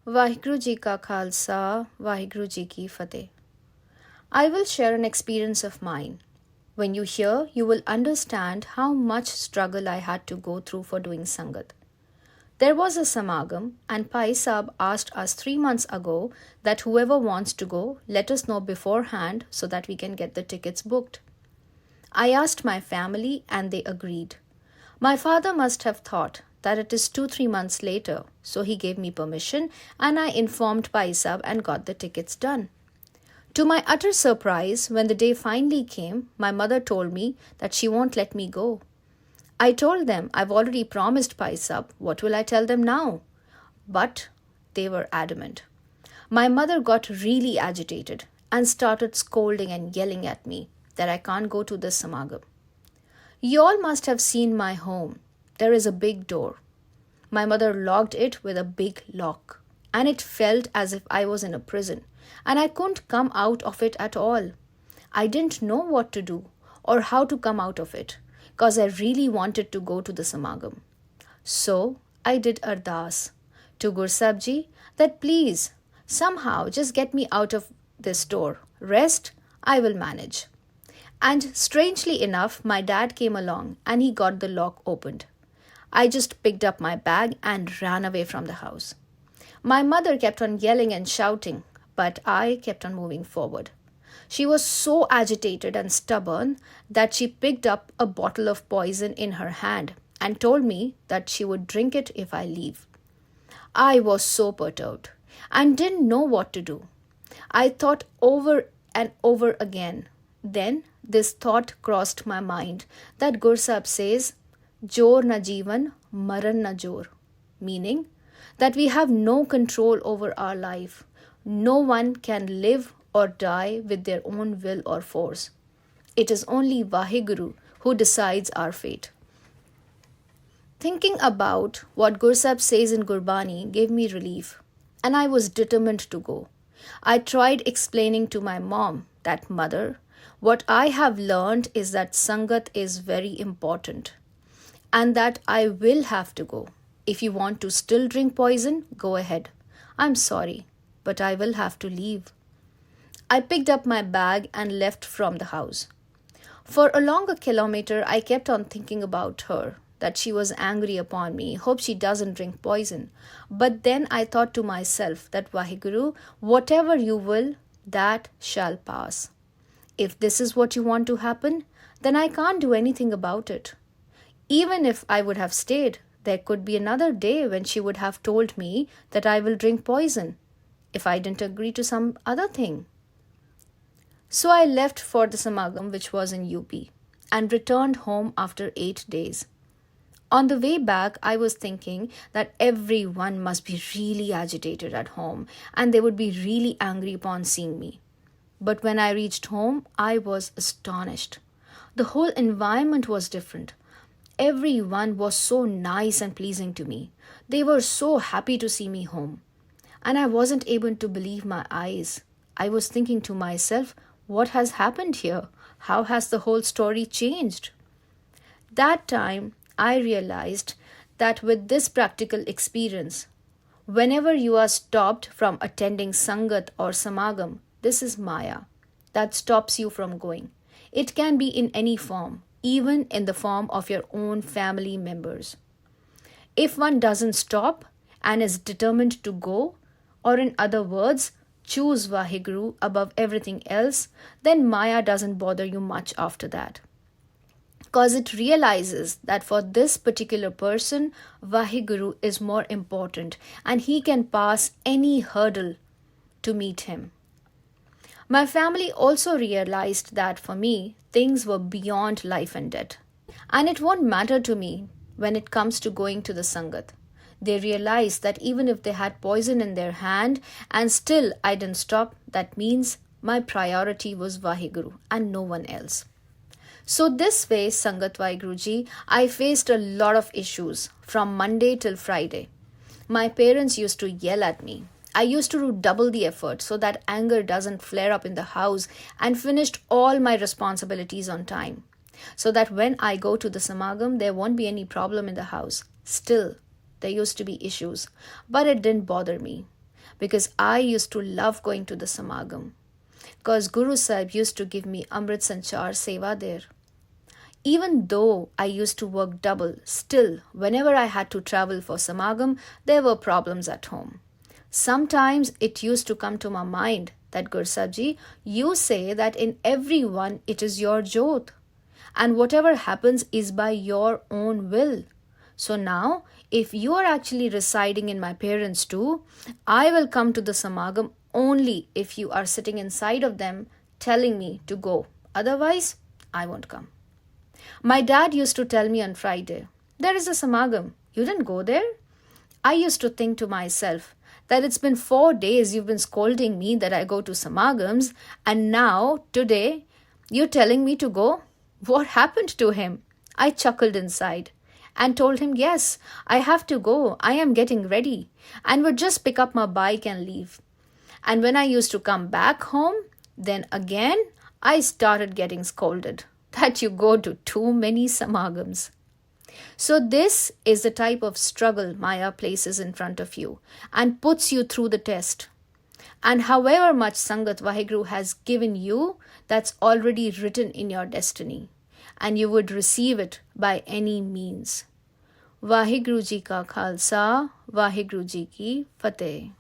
Vaheguru Ji Ka Khalsa, Vaheguru Ji Ki Fateh. I will share an experience of mine. When you hear, you will understand how much struggle I had to go through for doing Sangat. There was a Samagam, and Pai Sahib asked us 3 months ago that whoever wants to go, let us know beforehand so that we can get the tickets booked. I asked my family and they agreed. My father must have thought that it is 2-3 months later, so he gave me permission and I informed Pai Sahib and got the tickets done. To my utter surprise, when the day finally came, my mother told me that she won't let me go. I told them I've already promised Pai Sahib, what will I tell them now? But they were adamant. My mother got really agitated and started scolding and yelling at me that I can't go to this Samagam. You all must have seen my home. There is a big door. My mother locked it with a big lock, and it felt as if I was in a prison, and I couldn't come out of it at all. I didn't know what to do or how to come out of it, because I really wanted to go to the Samagam. So I did ardas to Gur Sahib Ji that please, somehow just get me out of this door. Rest, I will manage. And strangely enough, my dad came along and he got the lock opened. I just picked up my bag and ran away from the house. My mother kept on yelling and shouting, but I kept on moving forward. She was so agitated and stubborn that she picked up a bottle of poison in her hand and told me that she would drink it if I leave. I was so perturbed and didn't know what to do. I thought over and over again. Then this thought crossed my mind that Gur Sahib says, Jor na jivan, maran na jor, meaning that we have no control over our life. No one can live or die with their own will or force. It is only Vaheguru who decides our fate. Thinking about what Gur Sahib says in Gurbani gave me relief, and I was determined to go. I tried explaining to my mom that, Mother, what I have learned is that Sangat is very important and that I will have to go. If you want to still drink poison, go ahead. I'm sorry, but I will have to leave. I picked up my bag and left from the house. For a longer kilometer, I kept on thinking about her, that she was angry upon me, hope she doesn't drink poison. But then I thought to myself that Vaheguru, whatever you will, that shall pass. If this is what you want to happen, then I can't do anything about it. Even if I would have stayed, there could be another day when she would have told me that I will drink poison if I didn't agree to some other thing. So I left for the Samagam, which was in UP, and returned home after 8 days. On the way back, I was thinking that everyone must be really agitated at home and they would be really angry upon seeing me. But when I reached home, I was astonished. The whole environment was different. Everyone was so nice and pleasing to me. They were so happy to see me home. And I wasn't able to believe my eyes. I was thinking to myself, what has happened here? How has the whole story changed? That time, I realized that with this practical experience, whenever you are stopped from attending Sangat or Samagam, this is Maya that stops you from going. It can be in any form, even in the form of your own family members. If one doesn't stop and is determined to go, or in other words, choose Vaheguru above everything else, then Maya doesn't bother you much after that. Because it realizes that for this particular person, Vaheguru is more important and he can pass any hurdle to meet him. My family also realized that for me, things were beyond life and death. And it won't matter to me when it comes to going to the Sangat. They realized that even if they had poison in their hand and still I didn't stop, that means my priority was Vaheguru and no one else. So this way, Sangat Vaheguruji, I faced a lot of issues from Monday till Friday. My parents used to yell at me. I used to do double the effort so that anger doesn't flare up in the house and finished all my responsibilities on time. So that when I go to the Samagam, there won't be any problem in the house. Still, there used to be issues, but it didn't bother me. because I used to love going to the Samagam. Because Guru Sahib used to give me Amrit Sanchar Seva there. Even though I used to work double, still, whenever I had to travel for Samagam, there were problems at home. Sometimes it used to come to my mind that Gursabji, you say that in everyone it is your jot, and whatever happens is by your own will. So now, if you are actually residing in my parents too, I will come to the Samagam only if you are sitting inside of them telling me to go. Otherwise, I won't come. My dad used to tell me on Friday, there is a Samagam. You didn't go there? I used to think to myself that it's been 4 days you've been scolding me that I go to Samagams, and now, today, you're telling me to go? What happened to him? I chuckled inside and told him, yes, I have to go. I am getting ready, and would just pick up my bike and leave. And when I used to come back home, then again, I started getting scolded that you go to too many Samagams. So this is the type of struggle Maya places in front of you and puts you through the test. And however much Sangat Vaheguru has given you, that's already written in your destiny, and you would receive it by any means. Vaheguru Ji ka Khalsa, Vaheguru Ji ki Fateh.